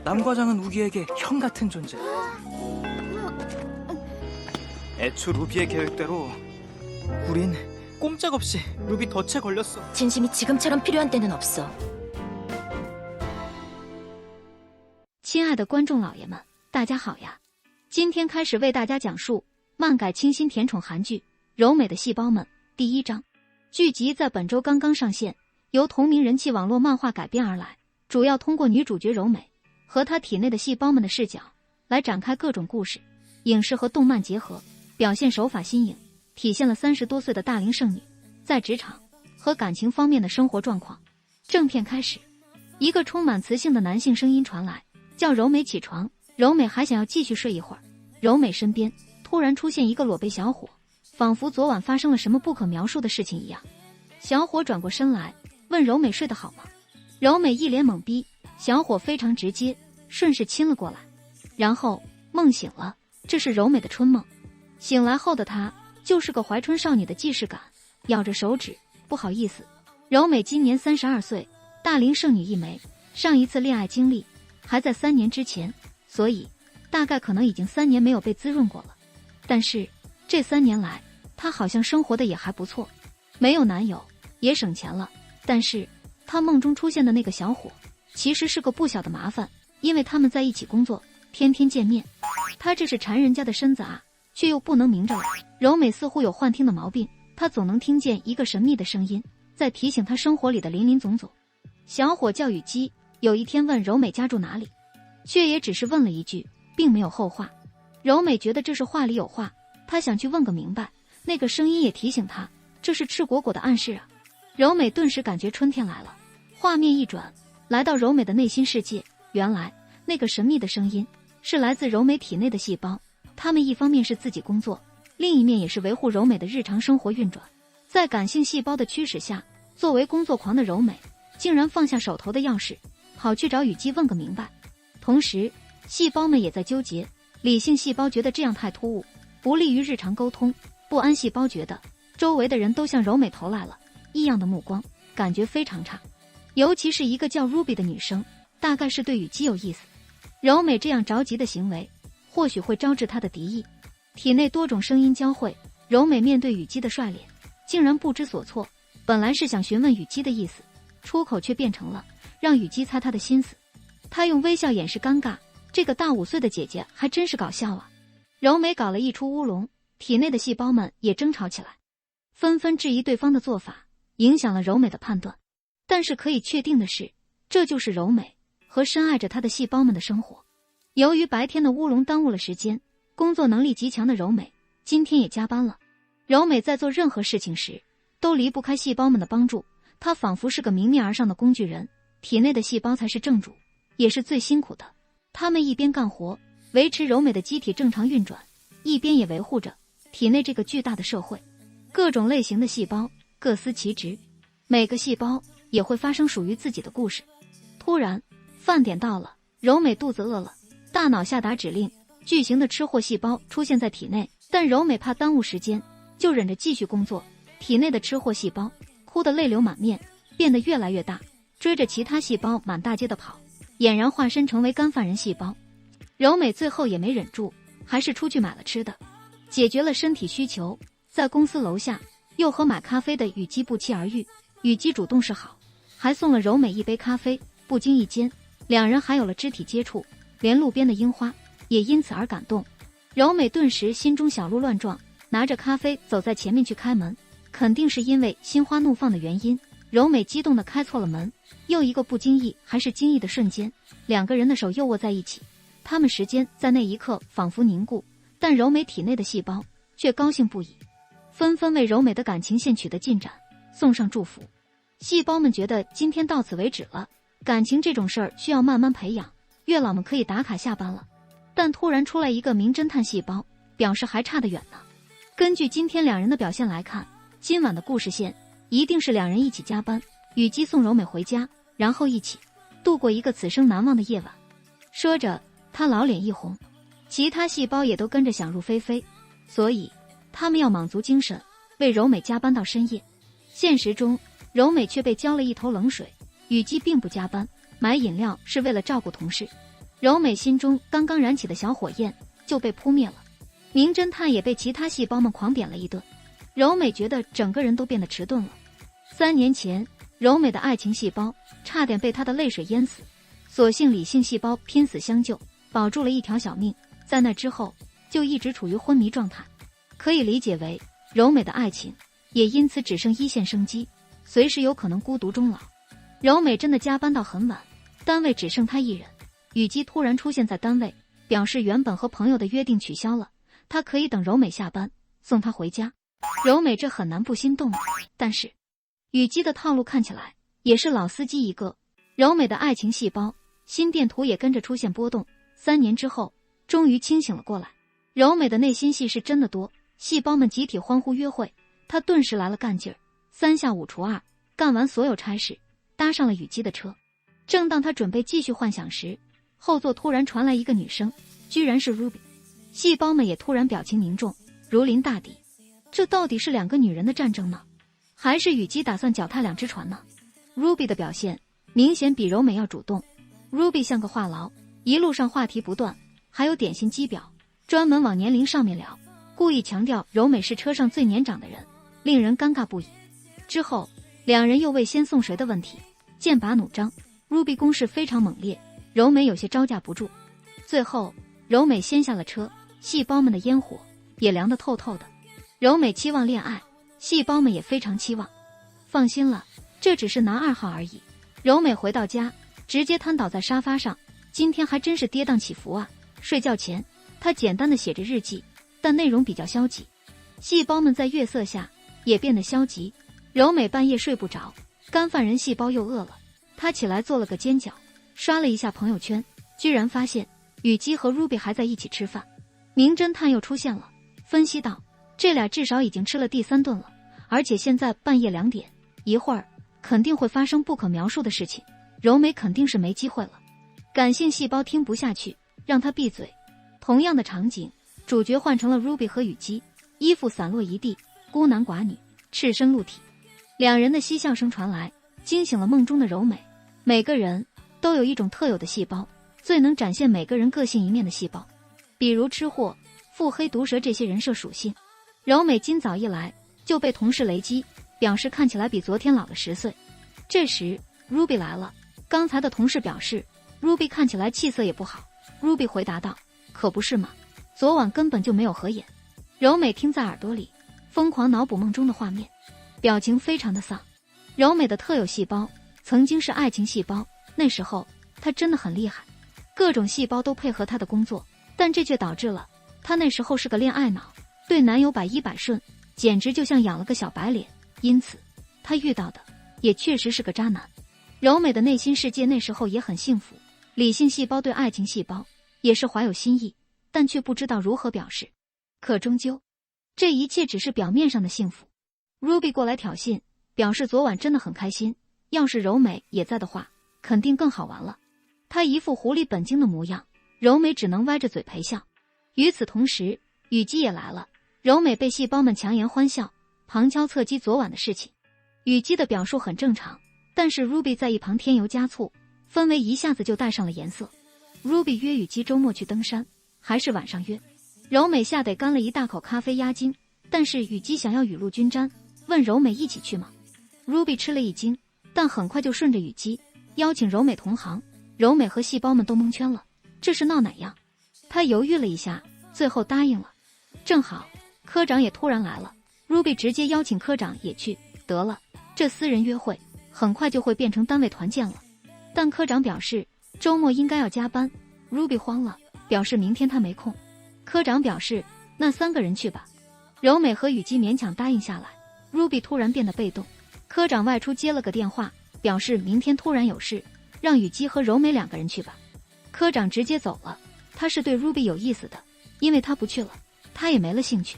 남 과장은 우기에게 형 같은 존재. 애초 루비의 계획대로 우린 꼼짝없이 루비 덫에 걸렸어. 진심이 지금처럼 필요한 때는 없어. 亲爱的观众老爷们，大家好呀！今天开始为大家讲述漫改清新甜宠韩剧《柔美的细胞们》第1章。剧集在本周刚刚上线，由同名人气网络漫画改编而来，主要通过女主角柔美和她体内的细胞们的视角来展开各种故事，影视和动漫结合，表现手法新颖，体现了30多岁的大龄剩女在职场和感情方面的生活状况。正片开始，一个充满磁性的男性声音传来，叫柔美起床。柔美还想要继续睡一会儿，柔美身边突然出现一个裸背小伙，仿佛昨晚发生了什么不可描述的事情一样。小伙转过身来问柔美睡得好吗？柔美一脸懵逼，小伙非常直接，顺势亲了过来，然后梦醒了。这是柔美的春梦，醒来后的她就是个怀春少女的既视感，咬着手指，不好意思。柔美今年32岁，大龄剩女一枚，上一次恋爱经历还在3年之前，所以大概可能已经3年没有被滋润过了。但是这3年来，她好像生活的也还不错，没有男友，也省钱了。但是她梦中出现的那个小伙其实是个不小的麻烦，因为他们在一起工作，天天见面。她这是馋人家的身子啊，却又不能明着来。柔美似乎有幻听的毛病，她总能听见一个神秘的声音在提醒她生活里的林林总总。小伙叫雨姬，有一天问柔美家住哪里，却也只是问了一句，并没有后话。柔美觉得这是话里有话，她想去问个明白。那个声音也提醒她，这是赤果果的暗示啊。柔美顿时感觉春天来了，画面一转，来到柔美的内心世界。原来那个神秘的声音是来自柔美体内的细胞，他们一方面是自己工作，另一面也是维护柔美的日常生活运转。在感性细胞的驱使下，作为工作狂的柔美竟然放下手头的钥匙，跑去找雨姬问个明白。同时细胞们也在纠结，理性细胞觉得这样太突兀，不利于日常沟通，不安细胞觉得周围的人都向柔美投来了异样的目光，感觉非常差。尤其是一个叫 Ruby 的女生，大概是对雨姬有意思。柔美这样着急的行为或许会招致她的敌意。体内多种声音交汇，柔美面对雨姬的帅脸竟然不知所措，本来是想询问雨姬的意思，出口却变成了让雨姬猜她的心思。她用微笑掩饰尴尬，这个大5岁的姐姐还真是搞笑啊。柔美搞了一出乌龙，体内的细胞们也争吵起来，纷纷质疑对方的做法，影响了柔美的判断。但是可以确定的是，这就是柔美和深爱着她的细胞们的生活。由于白天的乌龙耽误了时间，工作能力极强的柔美今天也加班了。柔美在做任何事情时都离不开细胞们的帮助，她仿佛是个迎面而上的工具人，体内的细胞才是正主，也是最辛苦的。他们一边干活维持柔美的机体正常运转，一边也维护着体内这个巨大的社会。各种类型的细胞各司其职，每个细胞也会发生属于自己的故事。突然饭点到了，柔美肚子饿了，大脑下达指令，巨型的吃货细胞出现在体内，但柔美怕耽误时间，就忍着继续工作。体内的吃货细胞哭得泪流满面，变得越来越大，追着其他细胞满大街的跑，俨然化身成为干饭人细胞。柔美最后也没忍住，还是出去买了吃的，解决了身体需求。在公司楼下又和买咖啡的雨姬不期而遇，雨姬主动示好，还送了柔美一杯咖啡。不经意间，两人还有了肢体接触，连路边的樱花也因此而感动。柔美顿时心中小鹿乱撞，拿着咖啡走在前面去开门，肯定是因为心花怒放的原因。柔美激动地开错了门，又一个不经意还是惊异的瞬间，两个人的手又握在一起，他们时间在那一刻仿佛凝固，但柔美体内的细胞却高兴不已，纷纷为柔美的感情线取得进展送上祝福。细胞们觉得今天到此为止了，感情这种事儿需要慢慢培养，月老们可以打卡下班了。但突然出来一个名侦探细胞，表示还差得远呢。根据今天两人的表现来看，今晚的故事线一定是两人一起加班，雨姬送柔美回家，然后一起度过一个此生难忘的夜晚。说着他老脸一红，其他细胞也都跟着想入非非，所以他们要卯足精神为柔美加班到深夜。现实中柔美却被浇了一头冷水，雨姬并不加班，买饮料是为了照顾同事。柔美心中刚刚燃起的小火焰就被扑灭了，名侦探也被其他细胞们狂扁了一顿。柔美觉得整个人都变得迟钝了。3年前，柔美的爱情细胞差点被她的泪水淹死，所幸理性细胞拼死相救，保住了一条小命。在那之后，就一直处于昏迷状态，可以理解为柔美的爱情也因此只剩一线生机，随时有可能孤独终老。柔美真的加班到很晚，单位只剩她一人。雨姬突然出现在单位，表示原本和朋友的约定取消了，她可以等柔美下班送她回家。柔美这很难不心动的，但是雨姬的套路看起来也是老司机一个。柔美的爱情细胞心电图也跟着出现波动，3年之后终于清醒了过来。柔美的内心戏是真的多，细胞们集体欢呼约会，她顿时来了干劲儿，3下5除2干完所有差事，搭上了雨姬的车。正当她准备继续幻想时，后座突然传来一个女声，居然是 Ruby。 细胞们也突然表情凝重，如临大敌。这到底是2个女人的战争呢，还是雨姬打算脚踏2只船呢？ Ruby 的表现明显比柔美要主动。 Ruby 像个话痨，一路上话题不断，还有点心机婊，专门往年龄上面聊，故意强调柔美是车上最年长的人，令人尴尬不已。之后2人又为先送谁的问题剑拔弩张， Ruby 攻势非常猛烈，柔美有些招架不住。最后柔美先下了车，细胞们的烟火也凉得透透的。柔美期望恋爱，细胞们也非常期望。放心了，这只是男2号而已。柔美回到家直接瘫倒在沙发上，今天还真是跌宕起伏啊。睡觉前她简单的写着日记，但内容比较消极。细胞们在月色下也变得消极。柔美半夜睡不着，干饭人细胞又饿了，她起来做了个煎饺，刷了一下朋友圈，居然发现雨姬和 Ruby 还在一起吃饭。名侦探又出现了，分析道这俩至少已经吃了第3顿了，而且现在半夜2点，一会儿肯定会发生不可描述的事情，柔美肯定是没机会了。感性细胞听不下去，让他闭嘴。同样的场景，主角换成了 Ruby 和雨姬，衣服散落一地，孤男寡女，赤身露体。2人的嬉笑声传来，惊醒了梦中的柔美。每个人都有一种特有的细胞，最能展现每个人个性一面的细胞，比如吃货、腹黑、毒舌这些人设属性。柔美今早一来就被同事雷击，表示看起来比昨天老了10岁。这时 Ruby 来了，刚才的同事表示 Ruby 看起来气色也不好。 Ruby 回答道，可不是嘛，昨晚根本就没有合眼。柔美听在耳朵里，疯狂脑补梦中的画面，表情非常的丧。柔美的特有细胞曾经是爱情细胞，那时候她真的很厉害，各种细胞都配合她的工作，但这却导致了她那时候是个恋爱脑，对男友100依100顺，简直就像养了个小白脸。因此她遇到的也确实是个渣男。柔美的内心世界那时候也很幸福，理性细胞对爱情细胞也是怀有心意，但却不知道如何表示。可终究这一切只是表面上的幸福。 Ruby 过来挑衅，表示昨晚真的很开心，要是柔美也在的话肯定更好玩了。她一副狐狸本精的模样，柔美只能歪着嘴陪笑。与此同时雨姬也来了，柔美被细胞们强颜欢笑，旁敲侧击昨晚的事情。雨姬的表述很正常，但是 Ruby 在一旁添油加醋，氛围一下子就带上了颜色。 Ruby 约雨姬周末去登山，还是晚上约。柔美吓得干了一大口咖啡压惊，但是雨姬想要雨露均沾，问柔美一起去吗？ Ruby 吃了一惊，但很快就顺着雨姬邀请柔美同行。柔美和细胞们都蒙圈了，这是闹哪样？她犹豫了一下，最后答应了。正好科长也突然来了， Ruby 直接邀请科长也去，得了，这私人约会很快就会变成单位团建了。但科长表示周末应该要加班， Ruby 慌了，表示明天他没空。科长表示那3个人去吧。柔美和雨姬勉强答应下来。 Ruby 突然变得被动，科长外出接了个电话，表示明天突然有事，让雨姬和柔美2个人去吧。科长直接走了，他是对 Ruby 有意思的，因为他不去了，他也没了兴趣。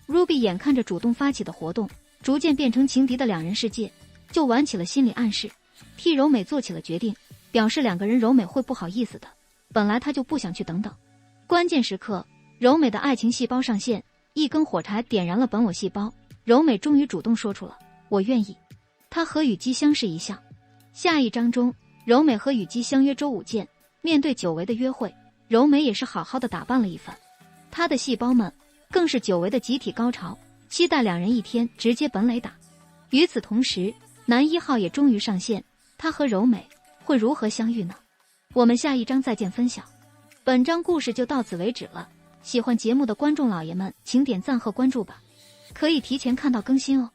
Ruby 眼看着主动发起的活动逐渐变成情敌的2人世界，就玩起了心理暗示，替柔美做起了决定，表示2个人柔美会不好意思的，本来他就不想去等等。关键时刻柔美的爱情细胞上线，一根火柴点燃了本我细胞，柔美终于主动说出了我愿意。她和雨姬相视一笑。下一章中，柔美和雨姬相约周5见，面对久违的约会，柔美也是好好的打扮了一番，她的细胞们更是久违的集体高潮，期待两人一天直接本垒打。与此同时，男1号也终于上线，他和柔美会如何相遇呢？我们下一章再见分享。本章故事就到此为止了，喜欢节目的观众老爷们请点赞和关注吧，可以提前看到更新哦。